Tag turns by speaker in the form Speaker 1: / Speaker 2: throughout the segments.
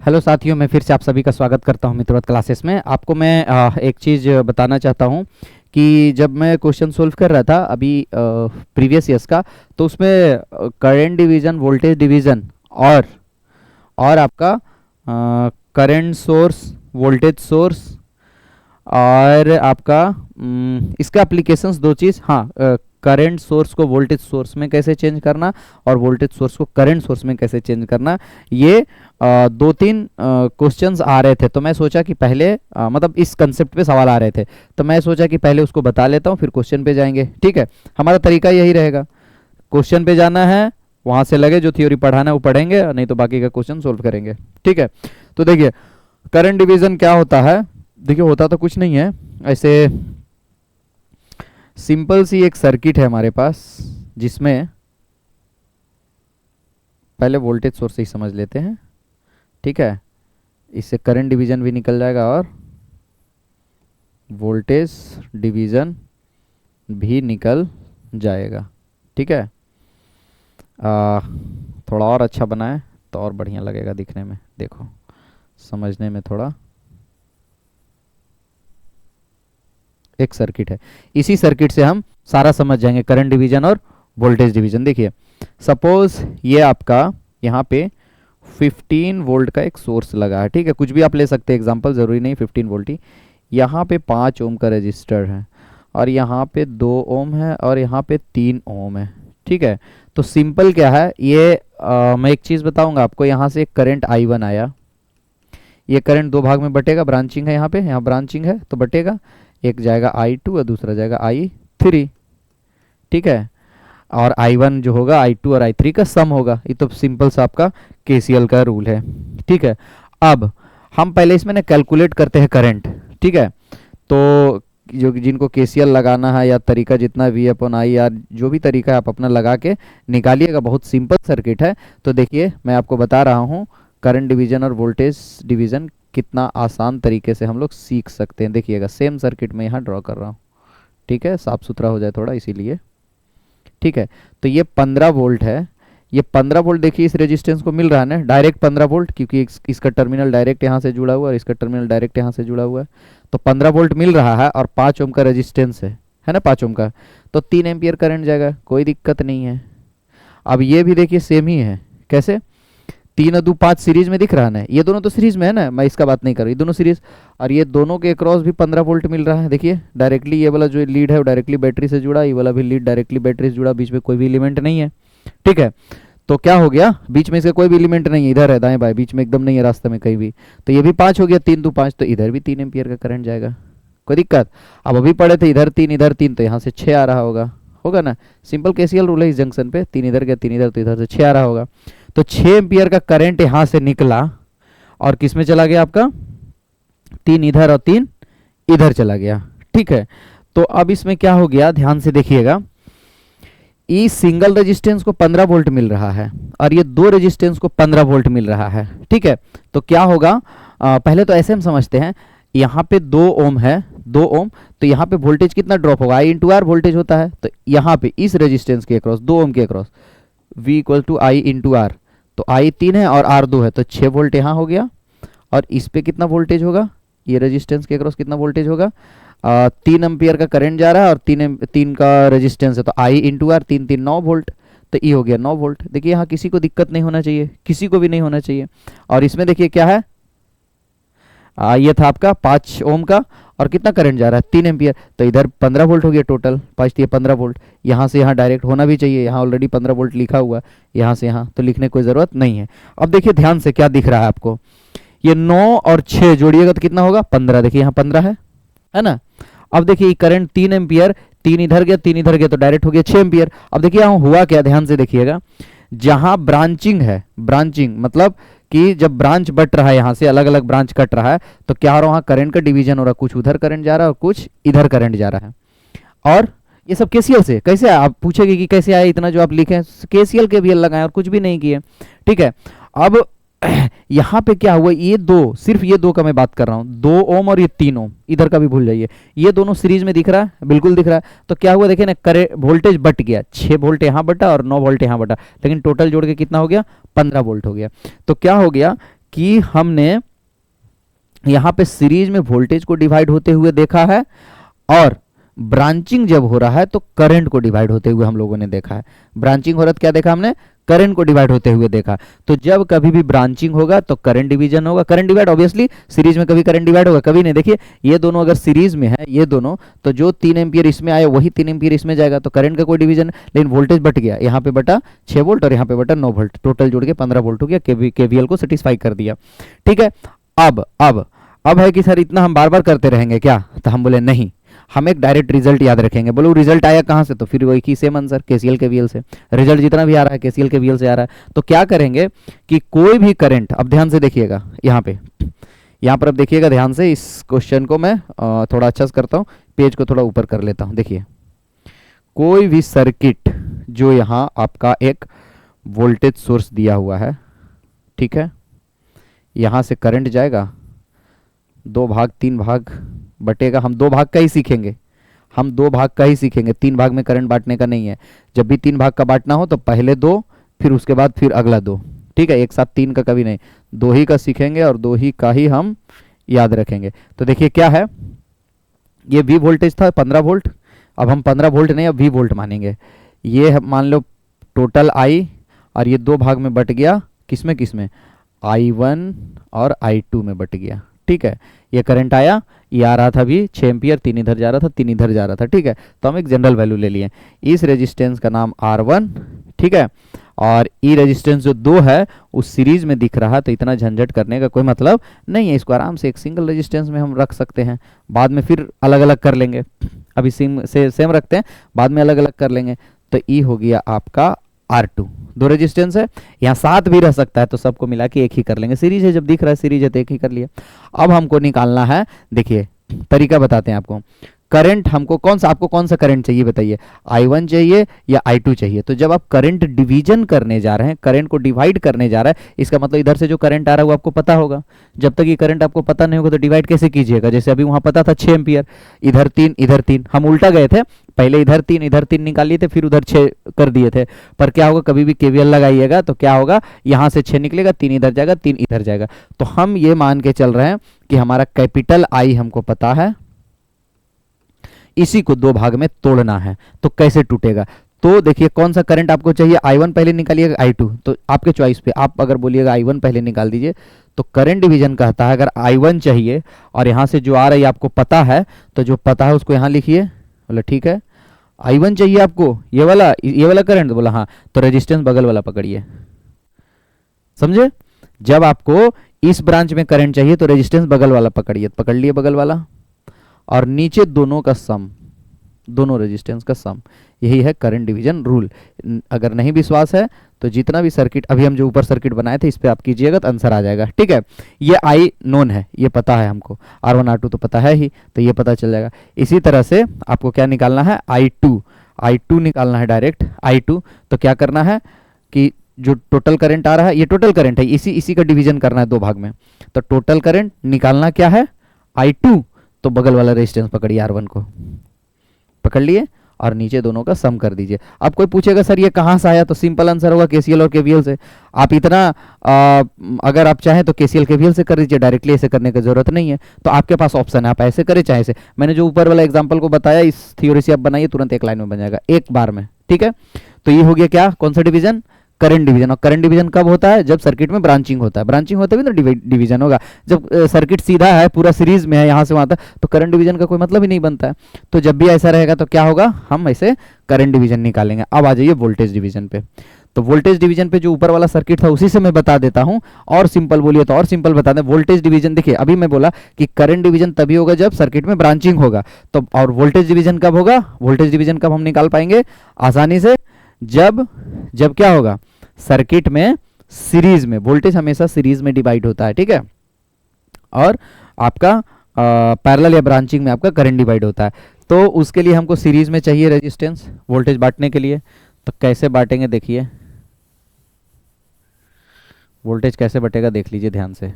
Speaker 1: Hello साथियों, मैं फिर से आप सभी का स्वागत करता हूं मित्रवत क्लासेस में। आपको मैं एक चीज़ बताना चाहता हूं कि जब मैं क्वेश्चन सोल्व कर रहा था अभी प्रीवियस ईयर्स का, तो उसमें करंट डिवीज़न, वोल्टेज डिवीज़न और आपका करंट सोर्स, वोल्टेज सोर्स और आपका इसका एप्लीकेशंस दो चीज़, हाँ, करंट सोर्स को वोल्टेज सोर्स में कैसे चेंज करना और वोल्टेज सोर्स को करंट सोर्स में कैसे चेंज करना, ये दो तीन क्वेश्चंस आ रहे थे। तो मैं सोचा कि पहले मतलब इस कंसेप्ट पे सवाल आ रहे थे, तो मैं सोचा कि पहले उसको बता लेता हूँ, फिर क्वेश्चन पे जाएंगे। ठीक है, हमारा तरीका यही रहेगा, क्वेश्चन पे जाना है, वहाँ से लगे जो थ्योरी पढ़ाना है वो पढ़ेंगे, नहीं तो बाकी का क्वेश्चन सोल्व करेंगे। ठीक है, तो देखिए करंट डिवीज़न क्या होता है। देखिए होता तो कुछ नहीं है, ऐसे सिंपल सी एक सर्किट है हमारे पास, जिसमें पहले वोल्टेज सोर्स ही समझ लेते हैं। ठीक है, इससे करंट डिवीज़न भी निकल जाएगा और वोल्टेज डिवीज़न भी निकल जाएगा। ठीक है, थोड़ा और अच्छा बनाए तो और बढ़िया लगेगा दिखने में, देखो समझने में थोड़ा। एक सर्किट है, इसी सर्किट से हम सारा समझ जाएंगे, करंट डिवीज़न और वोल्टेज डिवीज़न। देखिए सपोज ये आपका यहाँ पे 15 वोल्ट का एक सोर्स लगा है। ठीक है, कुछ भी आप ले सकते हैं एग्जांपल, ज़रूरी नहीं 15 वोल्ट ही। यहाँ पे 5 ओम का रजिस्टर है और यहाँ पे 2 ओम है और यहाँ पे 3 ओम है। ठीक है, तो सिंपल क्या है ये, मैं एक चीज़ बताऊंगा आपको। यहाँ से एक करंट I1 आया, ये करंट दो भाग में बटेगा, ब्रांचिंग है यहाँ पे, यहाँ ब्रांचिंग है तो बटेगा, एक जाएगा I2 और दूसरा जाएगा I3। ठीक है, और I1 जो होगा I2 और I3 का सम होगा। ये तो सिंपल सा आपका KCL का रूल है। ठीक है, अब हम पहले इसमें ना कैलकुलेट करते हैं करंट। ठीक है, तो जो जिनको KCL लगाना है या तरीका जितना V/I या जो भी तरीका है आप अपना लगा के निकालिएगा, बहुत सिंपल सर्किट है। तो देखिए मैं आपको बता रहा हूँ करंट डिवीज़न और वोल्टेज डिवीज़न कितना आसान तरीके से हम लोग सीख सकते हैं। देखिएगा सेम सर्किट में यहाँ ड्रॉ कर रहा हूँ। ठीक है, साफ सुथरा हो जाए थोड़ा इसीलिए। ठीक है, तो ये 15 वोल्ट है, ये 15 वोल्ट देखिए इस रेजिस्टेंस को मिल रहा है ना, डायरेक्ट 15 वोल्ट, क्योंकि इसका टर्मिनल डायरेक्ट यहाँ से जुड़ा हुआ है और इसका टर्मिनल डायरेक्ट यहाँ से जुड़ा हुआ है। तो 15 वोल्ट मिल रहा है और 5 ओम का रेजिस्टेंस है ना, 5 ओम का, तो 3 एम्पियर करंट जाएगा, कोई दिक्कत नहीं है। अब ये भी देखिए सेम ही है, कैसे 3 और 2 5 सीरीज में दिख रहा है ना, ये दोनों तो सीरीज में है ना, मैं इसका बात नहीं कर रही, दोनों सीरीज। और ये दोनों के अक्रॉस भी 15 वोल्ट मिल रहा है। देखिए डायरेक्टली ये वाला जो लीड है वो डायरेक्टली बैटरी से जुड़ा, ये वाला भी लीड डायरेक्टली बैटरी से जुड़ा, बीच में कोई भी एलिमेंट नहीं है। ठीक है, तो क्या हो गया, बीच में इसका कोई भी एलिमेंट नहीं है, इधर है दाएं बाएं, बीच में एकदम नहीं है रास्ते में कहीं भी। तो ये भी 5 हो गया, 3 2 5, तो इधर भी 3 एम्पियर का करंट जाएगा, कोई दिक्कत। अब अभी पढ़े थे इधर 3 तो यहाँ से 6 आ रहा होगा ना, सिंपल KCL रूल है इस जंक्शन पे, 3 इधर गया 3 इधर, तो इधर से 6 आ रहा होगा। तो 6 एम्पियर का करंट यहाँ से निकला और किस में चला गया आपका, 3 इधर और 3 इधर चला गया। ठीक है, तो अब इसमें क्या हो गया, ध्यान से देखिएगा, इस सिंगल रेजिस्टेंस को 15 वोल्ट मिल रहा है और ये दो रेजिस्टेंस को 15 वोल्ट मिल रहा है। ठीक है, तो क्या होगा, पहले तो ऐसे हम समझते हैं, यहाँ पे 2 ओम है, 2 ओम, तो यहाँ पे वोल्टेज कितना ड्रॉप होगा, I/R वोल्टेज होता है। तो यहाँ पे इस रेजिस्टेंस के अक्रॉस 2 ओम के अक्रॉस V = I/R, तो I 3 है और R 2 है, तो 6 वोल्ट यहाँ हो गया। और इस पे कितना वोल्टेज होगा, ये रेजिस्टेंस के अक्रॉस कितना वोल्टेज होगा, 3 एम्पियर का करंट जा रहा है और 3 का रेजिस्टेंस है, तो I/R 3 3 9 वोल्ट, तो ये हो गया 9 वोल्ट। देखिए यहाँ किसी को दिक्कत नहीं होना चाहिए, किसी को भी नहीं होना चाहिए। और इसमें देखिए क्या है, ये था आपका 5 ओम का और कितना करंट जा रहा है 3 एम्पियर, तो इधर 15 वोल्ट हो गया टोटल, 5 3 15 वोल्ट। यहाँ से यहाँ डायरेक्ट होना भी चाहिए, यहाँ ऑलरेडी 15 वोल्ट लिखा हुआ, यहाँ से यहाँ तो लिखने की कोई ज़रूरत नहीं है। अब देखिए ध्यान से क्या दिख रहा है आपको, ये 9 और 6 जोड़िएगा तो कितना होगा 15, देखिए यहाँ 15 है ना। अब देखिए करंट 3 एम्पियर, 3 इधर गया 3 इधर गया, तो डायरेक्ट हो गया 6 एम्पियर। अब देखिए यहाँ हुआ क्या, ध्यान से देखिएगा, जहाँ ब्रांचिंग है, ब्रांचिंग मतलब कि जब ब्रांच बट रहा है, यहाँ से अलग अलग ब्रांच कट रहा है, तो क्या हो रहा है, वहाँ करंट का डिवीजन हो रहा है, कुछ उधर करंट जा रहा है और कुछ इधर करंट जा रहा है। और ये सब KCL से कैसे, आप पूछेंगे कि कैसे आया इतना जो आप लिखे, KCL के भी लगाए और कुछ भी नहीं किए। ठीक है, अब यहाँ पे क्या हुआ, ये दो, सिर्फ ये दो का मैं बात कर रहा हूँ, 2 ओम और ये 3 ओम, इधर का भी भूल जाइए, ये दोनों सीरीज में दिख रहा है, बिल्कुल दिख रहा है। तो क्या हुआ देखिए ना, करे वोल्टेज बट गया, 6 वोल्ट यहाँ बटा और 9 वोल्ट यहाँ बटा, लेकिन टोटल जोड़ के कितना हो गया 15 वोल्ट हो गया। तो क्या हो गया कि हमने यहाँ पे सीरीज में वोल्टेज को डिवाइड होते हुए देखा है, और ब्रांचिंग जब हो रहा है तो करंट को डिवाइड होते हुए हम लोगों ने देखा है। ब्रांचिंग हो रहा है तो क्या देखा हमने, करंट को डिवाइड होते हुए देखा। तो जब कभी भी ब्रांचिंग होगा तो करंट डिवीजन होगा। करंट डिवाइड ऑब्वियसली सीरीज में कभी करंट डिवाइड होगा, कभी नहीं। देखिए ये दोनों अगर सीरीज में है, ये दोनों, तो जो 3 एम्पियर इसमें आया वही 3 एम्पियर इसमें जाएगा, तो करंट का कोई डिवीजन। लेकिन वोल्टेज बट गया, यहाँ पे बटा 6 वोल्ट और यहाँ पे बटा 9 वोल्ट, टोटल जोड़ के 15 वोल्ट हो गया, केवीएल को सेटिस्फाई कर दिया। ठीक है। अब है कि सर इतना हम बार बार करते रहेंगे क्या, तो हम बोले नहीं, हम एक डायरेक्ट रिजल्ट याद रखेंगे। बोलो रिजल्ट आया कहाँ से, तो फिर वही की सेम आंसर केसीएल केवीएल से। रिजल्ट जितना भी आ रहा है केसीएल केवीएल से आ रहा है। तो क्या करेंगे कि कोई भी करंट, अब ध्यान से देखिएगा यहाँ पर अब देखिएगा ध्यान से, इस क्वेश्चन को मैं थोड़ा अच्छा से करता हूँ, पेज को थोड़ा ऊपर कर लेता हूँ। देखिए कोई भी सर्किट जो यहाँ आपका एक वोल्टेज सोर्स दिया हुआ है, ठीक है, यहाँ से करंट जाएगा, 2 भाग 3 भाग बटेगा। हम 2 भाग का ही सीखेंगे, 3 भाग में करंट बांटने का नहीं है। जब भी 3 भाग का बांटना हो तो पहले 2, फिर उसके बाद फिर अगला 2। ठीक है, एक साथ 3 का कभी नहीं, 2 ही का सीखेंगे और 2 ही का ही हम याद रखेंगे। तो देखिए क्या है, ये वी वोल्टेज था 15 वोल्ट, अब हम 15 वोल्ट नहीं, अब वी वोल्ट मानेंगे। ये मान लो टोटल आई, और ये 2 भाग में बट गया, किसमें I1 और I2 में बट गया। ठीक है, ये करंट आया, ये आ रहा था अभी 6 एम्पियर, 3 इधर जा रहा था, 3 इधर जा रहा था। ठीक है, तो हम एक जनरल वैल्यू ले लिए, इस रेजिस्टेंस का नाम R1। ठीक है, और ई रेजिस्टेंस जो 2 है उस सीरीज में दिख रहा है, तो इतना झंझट करने का कोई मतलब नहीं है। इसको आराम से एक सिंगल रेजिस्टेंस में हम रख सकते हैं, बाद में फिर अलग अलग कर लेंगे। अभी सेम रखते हैं, बाद में अलग अलग कर लेंगे। तो ई हो गया आपका R2, 2 रेजिस्टेंस है, यहाँ 7 भी रह सकता है, तो सबको मिला के एक ही कर लेंगे। सीरीज है, जब दिख रहा है सीरीज है तो एक ही कर लिया। अब हमको निकालना है, देखिए तरीका बताते हैं आपको। करंट हमको आपको कौन सा करंट चाहिए बताइए, I1 चाहिए या I2 चाहिए। तो जब आप करंट डिवीजन करने जा रहे हैं, करंट को डिवाइड करने जा रहा है, इसका मतलब इधर से जो करंट आ रहा है वो आपको पता होगा। जब तक ये करंट आपको पता नहीं होगा तो डिवाइड कैसे कीजिएगा। जैसे अभी वहां पता था 6 एम्पियर, इधर 3 इधर 3, हम उल्टा गए थे, पहले इधर 3 निकाल लिए थे, फिर उधर 6 कर दिए थे। पर क्या होगा, कभी भी केवीएल लगाइएगा तो क्या होगा, यहाँ से 6 निकलेगा, 3 इधर जाएगा, 3 इधर जाएगा। तो हम ये मान के चल रहे हैं कि हमारा कैपिटल आई हमको पता है, इसी को 2 भाग में तोड़ना है। तो कैसे टूटेगा, तो देखिए कौन सा करंट आपको चाहिए, I1 पहले निकालिएगा I2, तो आपके चॉइस पे। आप अगर बोलिएगा I1 पहले निकाल दीजिए, तो करंट डिवीजन कहता है अगर I1 चाहिए और यहाँ से जो आ रहा है आपको पता है, तो जो पता है उसको यहाँ लिखिए। बोला ठीक है, I1 चाहिए आपको, ये वाला करंट, बोला हाँ, तो रेजिस्टेंस बगल वाला पकड़िए। समझे, जब आपको इस ब्रांच में करंट चाहिए तो रेजिस्टेंस बगल वाला पकड़िए, पकड़ लिए बगल वाला, और नीचे दोनों का सम, दोनों रेजिस्टेंस का सम। यही है करंट डिवीजन रूल। अगर नहीं विश्वास है तो जितना भी सर्किट अभी हम जो ऊपर सर्किट बनाए थे इस पे आप कीजिएगा तो आंसर आ जाएगा। ठीक है, ये आई नोन है, ये पता है हमको, R1 R2 तो पता है ही, तो ये पता चल जाएगा। इसी तरह से आपको क्या निकालना है, I2 निकालना है डायरेक्ट I2। तो क्या करना है कि जो टोटल करंट आ रहा है, ये टोटल करंट है, इसी का डिवीजन करना है 2 भाग में। तो टोटल करंट निकालना क्या है, I2, तो बगल वाला रेजिस्टेंस पकड़िए, R1 को पकड़ लिए और नीचे दोनों का सम कर दीजिए। अब कोई पूछेगा सर ये कहाँ से आया, तो सिंपल आंसर होगा केसीएल और केवीएल से। आप इतना अगर आप चाहें तो केसीएल केवीएल से कर दीजिए, डायरेक्टली ऐसे करने की जरूरत नहीं है। तो आपके पास ऑप्शन है, आप ऐसे करें चाहे ऐसे। मैंने जो ऊपर वाला एग्जांपल को बताया, इस थ्योरी से आप बनाइए, तुरंत एक लाइन में बन जाएगा, एक बार में। ठीक है, तो ये हो गया क्या, कौन सा डिवीजन, करंट डिवीजन। और करंट डिवीजन कब होता है, जब सर्किट में ब्रांचिंग होता है, ब्रांचिंग होता है भी तो डिवीजन होगा। जब सर्किट सीधा है, पूरा सीरीज में है, यहाँ से वहां तक, तो करंट डिवीजन का कोई मतलब ही नहीं बनता है। तो जब भी ऐसा रहेगा तो क्या होगा, हम ऐसे करंट डिवीजन निकालेंगे। अब आ जाइए वोल्टेज डिवीजन पे। तो वोल्टेज डिवीजन पे जो ऊपर वाला सर्किट था उसी से मैं बता देता हूं, और सिंपल बोलिए तो और सिंपल बता दें। वोल्टेज डिवीजन देखिए, अभी मैं बोला कि करंट डिवीजन तभी होगा जब सर्किट में ब्रांचिंग होगा, तो और वोल्टेज डिवीजन कब होगा, वोल्टेज डिवीजन कब हम निकाल पाएंगे आसानी से, जब क्या होगा, सर्किट में सीरीज में, वोल्टेज हमेशा सीरीज में डिवाइड होता है। ठीक है, और आपका पैरेलल या ब्रांचिंग में आपका करंट डिवाइड होता है। तो उसके लिए हमको सीरीज में चाहिए रेजिस्टेंस वोल्टेज बांटने के लिए। तो कैसे बांटेंगे, देखिए वोल्टेज कैसे बटेगा देख लीजिए ध्यान से।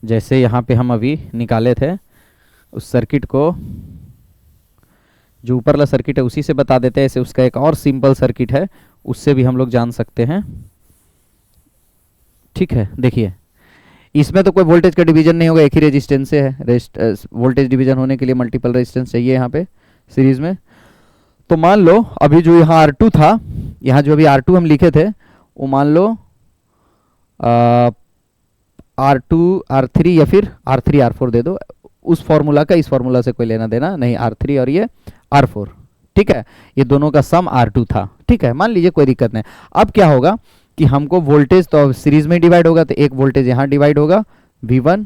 Speaker 1: जैसे यहाँ पे हम अभी निकाले थे उस सर्किट को, जो ऊपर वाला सर्किट है उसी से बता देते हैं। ऐसे उसका एक और सिंपल सर्किट है, उससे भी हम लोग जान सकते हैं। ठीक है, देखिए इसमें तो कोई वोल्टेज का डिवीजन नहीं होगा, एक ही रेजिस्टेंस से है। वोल्टेज डिवीजन होने के लिए मल्टीपल रेजिस्टेंस चाहिए यहाँ पे सीरीज में। तो मान लो अभी जो यहाँ R2 था, यहाँ जो अभी R2 हम लिखे थे वो मान लो R2 R3 या फिर R3 R4 दे दो। उस फॉर्मूला का इस फॉर्मूला से कोई लेना देना नहीं, R3 और ये R4, ठीक है। ये दोनों का सम R2 था, ठीक है, मान लीजिए, कोई दिक्कत नहीं। अब क्या होगा कि हमको वोल्टेज तो सीरीज में डिवाइड होगा, तो एक वोल्टेज यहाँ डिवाइड होगा V1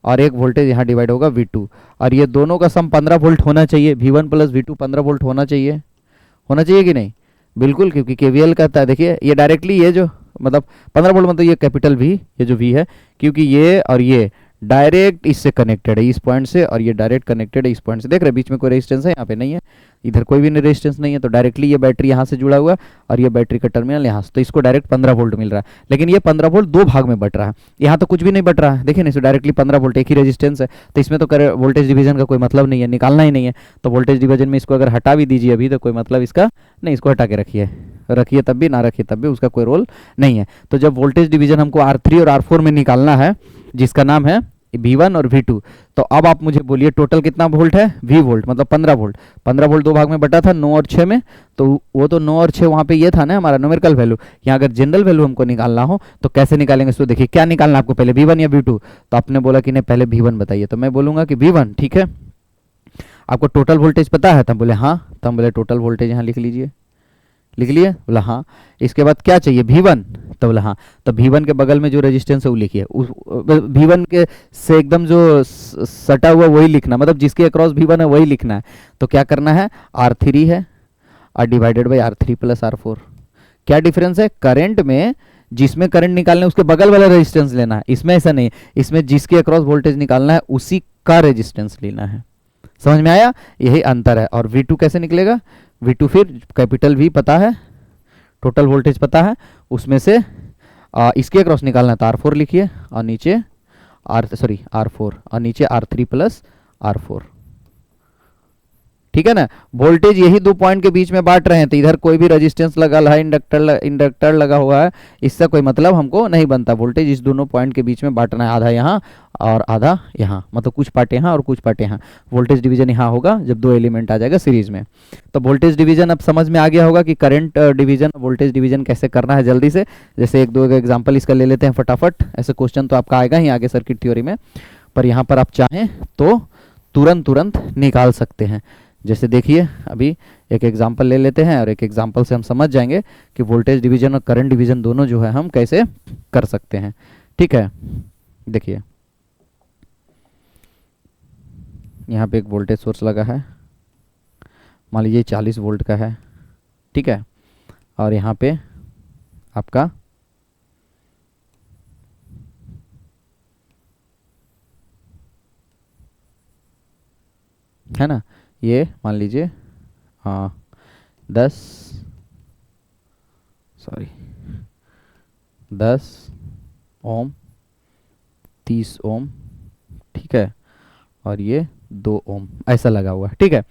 Speaker 1: और एक वोल्टेज यहाँ डिवाइड होगा V2, और ये दोनों का सम 15 वोल्ट होना चाहिए। V1 प्लस V2 15 वोल्ट होना चाहिए, होना चाहिए कि नहीं? बिल्कुल, क्योंकि KVL कहता है, देखिए ये डायरेक्टली ये जो मतलब 15 वोल्ट मतलब ये कैपिटल V, ये जो V है, क्योंकि ये और ये डायरेक्ट इससे कनेक्टेड है, इस पॉइंट से, और ये डायरेक्ट कनेक्टेड है इस पॉइंट से। देख रहे हैं बीच में कोई रेजिस्टेंस है? यहाँ पे नहीं है, इधर कोई भी रेजिस्टेंस नहीं है, तो डायरेक्टली ये बैटरी यहाँ से जुड़ा हुआ है और ये बैटरी का टर्मिनल यहाँ से, तो इसको डायरेक्ट 15 वोल्ट मिल रहा है। लेकिन ये 15 वोल्ट दो भाग में बट रहा है, यहाँ तो कुछ भी नहीं बट रहा है, देखिए ना, इसमें डायरेक्टली 15 वोल्ट, एक ही रेजिस्टेंस है, तो इसमें तो वोल्टेज डिवीजन का कोई मतलब नहीं है, निकालना ही नहीं है। तो वोल्टेज डिवीजन में इसको अगर हटा भी दीजिए अभी तो कोई मतलब इसका नहीं, इसको हटा के रखिए तब भी, ना रखिए तब भी, उसका कोई रोल नहीं है। तो जब वोल्टेज डिवीजन हमको R3 और R4 में निकालना है, जिसका नाम है V1 और V2, तो अब आप मुझे बोलिए टोटल कितना वोल्ट है? V वोल्ट, मतलब 15 वोल्ट। 15 वोल्ट दो भाग में बटा था, 9 और 6 में, तो वो तो 9 और 6 वहाँ पे ये था ना हमारा न्यूमेरिकल वैल्यू। यहाँ अगर जनरल वैल्यू हमको निकालना हो तो कैसे निकालेंगे? इसको देखिए, क्या निकालना आपको पहले, V1 या V2? तो आपने बोला कि नहीं पहले V1 बताइए, तो मैं बोलूँगा कि V1, ठीक है। आपको टोटल वोल्टेज पता है? तब बोले हाँ, तब बोले टोटल वोल्टेज यहाँ लिख लीजिए, लिख लिए? बोला हाँ। इसके बाद क्या चाहिए? V1, तो बोला हाँ। तो V1 के बगल में जो रेजिस्टेंस है वो लिखिए, उस V1 के से एकदम जो सटा हुआ वही लिखना, मतलब जिसके अक्रॉस V1 है वही लिखना है। तो क्या करना है? R3 है और divided by R3 plus R4। क्या डिफरेंस है? करंट में जिसमें करंट निकालना है उसके बगल वाला रेजिस्टेंस लेना है, इसमें ऐसा नहीं, इसमें जिसके अक्रॉस वोल्टेज निकालना है उसी का रेजिस्टेंस लेना है। समझ में आया? यही अंतर है। और V2 कैसे निकलेगा? V2 फिर कैपिटल V पता है, टोटल वोल्टेज पता है, उसमें से इसके अक्रॉस निकालना है, तो R4 लिखिए और नीचे R4 और नीचे R3 प्लस R4, ठीक है ना। वोल्टेज यही दो पॉइंट के बीच में बांट रहे हैं, तो इधर कोई भी रेजिस्टेंस लगा है, इंडक्टर लगा हुआ है, इससे कोई मतलब हमको नहीं बनता। वोल्टेज इस दोनों पॉइंट के बीच में बांटना है, आधा यहाँ और आधा यहाँ, मतलब कुछ पार्ट यहाँ और कुछ पार्ट यहाँ। वोल्टेज डिवीजन यहाँ होगा जब दो एलिमेंट आ जाएगा सीरीज में। तो वोल्टेज डिवीजन अब समझ में आ गया होगा कि करंट डिवीजन, वोल्टेज डिवीजन कैसे करना है जल्दी से। जैसे एक दो एग्जाम्पल इसका ले लेते हैं फटाफट। ऐसे क्वेश्चन तो आपका आएगा ही आगे सर्किट थ्योरी में, पर यहाँ पर आप चाहें तो तुरंत निकाल सकते हैं। जैसे देखिए अभी एक एग्जांपल ले लेते हैं और एक एग्जांपल से हम समझ जाएंगे कि वोल्टेज डिवीजन और करंट डिवीजन दोनों जो है हम कैसे कर सकते हैं, ठीक है। देखिए यहाँ पे एक वोल्टेज सोर्स लगा है, मान लीजिए 40 वोल्ट का है, ठीक है। और यहाँ पे आपका है ना, ये मान लीजिए 10 ओम, 30 ओम, ठीक है, और ये 2 ओम ऐसा लगा हुआ है, ठीक है।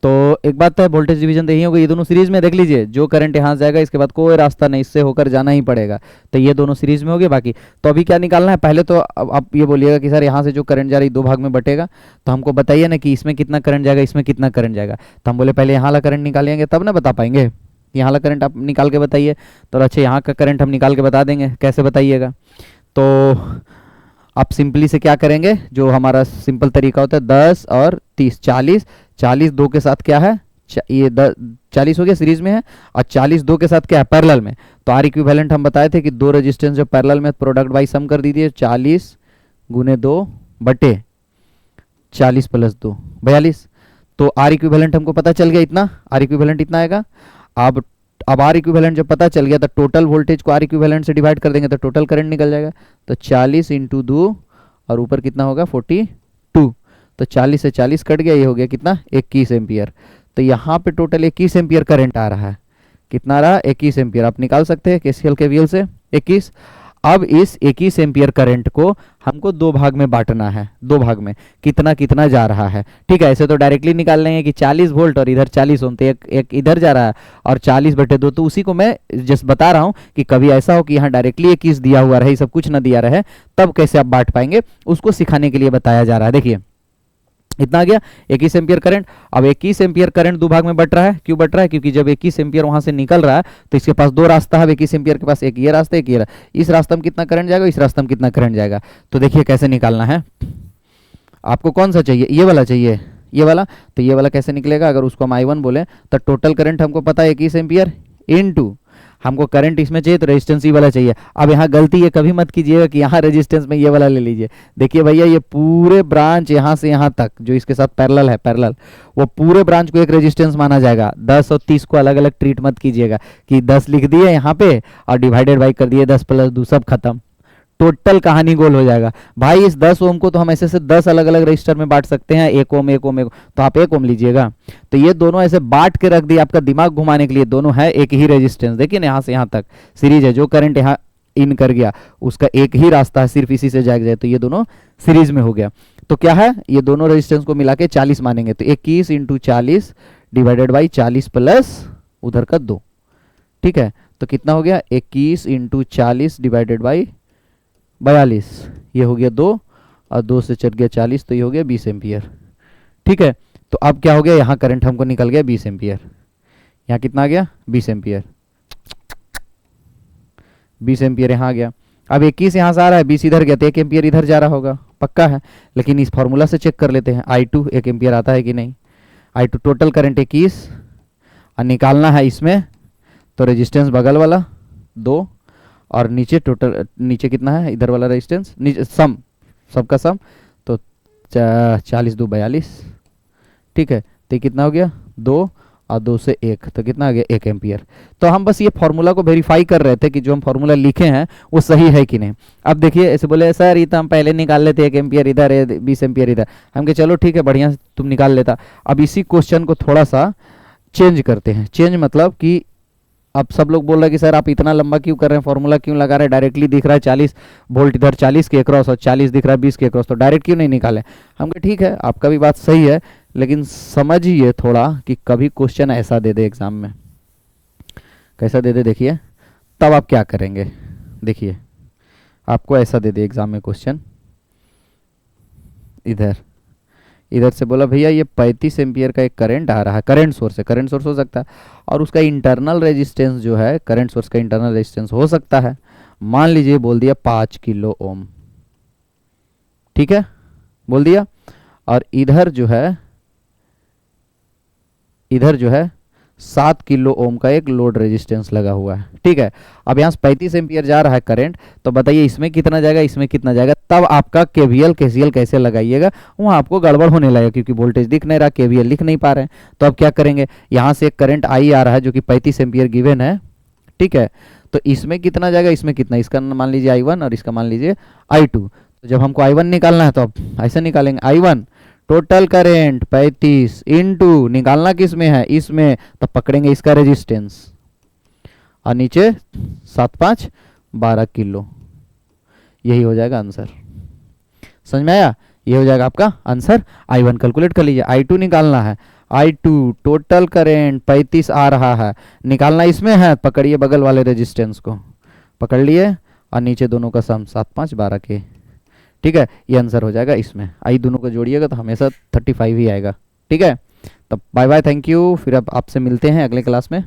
Speaker 1: तो एक बात है, वोल्टेज डिवीजन तो यही होगा, ये दोनों सीरीज में, देख लीजिए जो करंट यहाँ जाएगा इसके बाद कोई रास्ता नहीं, इससे होकर जाना ही पड़ेगा, तो ये दोनों सीरीज में हो गए। बाकी तो अभी क्या निकालना है? पहले तो अब आप ये बोलिएगा कि सर यहाँ से जो करंट जा रही है दो भाग में बटेगा, तो हमको बताइए ना कि इसमें कितना करंट जाएगा, इसमें कितना करंट जाएगा। तो हम बोले पहले यहाँ वाला करंट निकालेंगे तब ना बता पाएंगे, यहाँ वाला करंट आप निकाल के बताइए। तो अच्छा यहाँ का करंट हम निकाल के बता देंगे, कैसे बताइएगा? तो आप सिंपली से क्या करेंगे, जो हमारा सिंपल तरीका होता है 10 और 30, 40 दो के साथ क्या है, ये 40 हो गया सीरीज में है, और 40 दो के साथ क्या है, पैरेलल में। तो आर इक्विवेलेंट हम बताए थे कि दो रेजिस्टेंस जो पैरेलल में, प्रोडक्ट बाई सम कर दीजिए, 40 गुने 2 बटे 40 प्लस 2 42। तो आर इक्विवेलेंट हमको पता चल गया इतना, आर इक्विवेलेंट इतना आएगा। अब आर इक्विवेलेंट जब पता चल गया तो टोटल वोल्टेज को आर इक्विवेलेंट से डिवाइड कर देंगे तो टोटल करंट निकल जाएगा। तो 40 इंटू 2 और ऊपर कितना होगा 42, तो 40 से 40 कट गया, ये हो गया कितना 21 एम्पियर। तो यहाँ पे टोटल 21 एम्पियर करंट आ रहा है। कितना आ रहा है? 21 एम्पियर। आप निकाल सकते हैं केसीएल केवीएल से 21। अब इस 21 एम्पियर करंट को हमको दो भाग में बांटना है, दो भाग में कितना कितना जा रहा है। ठीक है, ऐसे तो डायरेक्टली निकाल लेंगे कि 40 वोल्ट और इधर 40 ओम, तो एक इधर जा रहा है और 40/2, तो उसी को मैं जस्ट बता रहा हूँ कि कभी ऐसा हो कि यहाँ डायरेक्टली 21 दिया हुआ रहे, सब कुछ ना दिया रहे, तब कैसे आप बांट पाएंगे उसको सिखाने के लिए बताया जा रहा है। देखिए इतना आ गया 21 एम्पियर करंट। अब 21 एम्पियर करंट दो भाग में बट रहा है, क्यों बट रहा है? क्योंकि जब 21 एम्पियर वहां से निकल रहा है तो इसके पास दो रास्ता है। 21 एम्पियर के पास एक ये रास्ता, एक ये, इस रास्ते में कितना करंट जाएगा, इस रास्ते में कितना करंट जाएगा। तो देखिए कैसे निकालना है। आपको कौन सा चाहिए? ये वाला चाहिए, ये वाला। तो ये वाला कैसे निकलेगा? अगर उसको हम I1 बोले तो टोटल करंट हमको पता है 21 एम्पियर इनटू हमको करंट इसमें चाहिए तो रेजिस्टेंस ये वाला चाहिए। अब यहाँ गलती ये कभी मत कीजिएगा कि यहाँ रेजिस्टेंस में ये वाला ले लीजिए। देखिए भैया ये पूरे ब्रांच यहाँ से यहाँ तक जो इसके साथ पैरेलल है, पैरेलल, वो पूरे ब्रांच को एक रेजिस्टेंस माना जाएगा। 10 और 30 को अलग अलग ट्रीट मत कीजिएगा कि 10 लिख दिए यहाँ पे और डिवाइडेड बाई कर दिए 10 + 2, सब खत्म, टोटल कहानी गोल हो जाएगा। भाई इस 10 ओम को तो हम ऐसे से 10 अलग अलग रजिस्टर में बांट सकते हैं, 1 ओम 1 ओम 1 ओम, तो आप 1 ओम लीजिएगा। तो ये दोनों ऐसे बांट के रख दिए, आपका दिमाग घुमाने के लिए। दोनों है एक ही रेजिस्टेंस। देखिए ना यहाँ से यहाँ तक सीरीज है, जो करंट यहाँ इन कर गया उसका एक ही रास्ता है, सिर्फ इसी से जाग जाए, तो ये दोनों सीरीज में हो गया। तो क्या है, ये दोनों रेजिस्टेंस को मिला के 40 मानेंगे, तो 21 × 40 डिवाइडेड बाई 40 प्लस उधर का 2। ठीक है, तो कितना हो गया? 21 × 40 डिवाइडेड बाई 42, ये हो गया 2 और 2 से चढ़ गया 40, तो ये हो गया 20 एम्पियर। ठीक है, तो अब क्या हो गया, यहाँ करंट हमको निकल गया 20 एम्पियर। यहाँ कितना आ गया? 20 एम्पियर। 20 एम्पियर यहाँ आ गया। अब 21 यहाँ से आ रहा है, 20 इधर गया, तो 1 एम्पियर इधर जा रहा होगा, पक्का है। लेकिन इस फॉर्मूला से चेक कर लेते हैं, I2 1 एम्पियर आता है कि नहीं। I2 टोटल करंट 21 और निकालना है इसमें, तो रेजिस्टेंस बगल वाला 2 और नीचे टोटल, नीचे कितना है इधर वाला रेजिस्टेंस, नीचे सम, सबका सम, तो 40 × 2 = 42। ठीक है, तो कितना हो गया? 2 और 2 से 1, तो कितना आ गया? 1 एम्पियर। तो हम बस ये फॉर्मूला को वेरीफाई कर रहे थे कि जो हम फॉर्मूला लिखे हैं वो सही है कि नहीं। अब देखिए ऐसे बोले सर ये तो हम पहले निकाल लेते, 1 एम्पियर इधर है, 20 एम्पियर इधर। हम कहे चलो ठीक है, बढ़िया तुम निकाल लेता। अब इसी क्वेश्चन को थोड़ा सा चेंज करते हैं। चेंज मतलब कि अब सब लोग बोल रहे हैं कि सर आप इतना लंबा क्यों कर रहे हैं, फॉर्मूला क्यों लगा रहे हैं, डायरेक्टली दिख रहा है 40 वोल्ट इधर 40 के अक्रॉस और 40 दिख रहा है 20 के अक्रॉस, तो डायरेक्ट क्यों नहीं निकाले। हम कहे ठीक है, आपका भी बात सही है, लेकिन समझिए थोड़ा कि कभी क्वेश्चन ऐसा दे दे एग्जाम में, कैसा दे दे देखिए, तब आप क्या करेंगे। देखिए आपको ऐसा दे दे एग्जाम में क्वेश्चन, इधर से बोला भैया ये 35 एम्पियर का एक करंट आ रहा है, करंट सोर्स है, करंट सोर्स हो सकता है, और उसका इंटरनल रेजिस्टेंस जो है, करंट सोर्स का इंटरनल रेजिस्टेंस हो सकता है, मान लीजिए बोल दिया 5 किलो ओम। ठीक है, बोल दिया। और इधर जो है 7 किलो ओम का एक लोड रेजिस्टेंस लगा हुआ है। ठीक है, अब यहाँ 35 एम्पियर जा रहा है करंट, तो बताइए इसमें कितना जाएगा, इसमें कितना जाएगा। तब आपका केवीएल केसीएल कैसे लगाइएगा, वहाँ आपको गड़बड़ होने लगेगा, क्योंकि वोल्टेज दिख नहीं रहा, केवीएल लिख नहीं पा रहे हैं। तो अब क्या करेंगे, यहाँ से एक करंट आई आ रहा है जो कि 35 एम्पियर गिवन है। ठीक है, तो इसमें कितना जाएगा, इसमें कितना, इसका मान लीजिए I1 और इसका मान लीजिए I2। तो जब हमको I1 निकालना है तो अब ऐसे निकालेंगे, I1 टोटल करेंट 35 इंटू निकालना किस में है, इसमें, तो पकड़ेंगे इसका रेजिस्टेंस और नीचे 7 5 12 किलो, यही हो जाएगा आंसर। समझ में आया, ये हो जाएगा आपका आंसर। I1 कैलकुलेट कर लीजिए, I2 निकालना है, I2 टोटल करेंट 35 आ रहा है, निकालना इसमें है, पकड़िए बगल वाले रेजिस्टेंस को, पकड़ लिए और नीचे दोनों का सम 7 5 12 के। ठीक है, ये आंसर हो जाएगा इसमें। आई दोनों को जोड़िएगा तो हमेशा 35 ही आएगा। ठीक है, तब बाय बाय, थैंक यू, फिर अब आपसे मिलते हैं अगले क्लास में।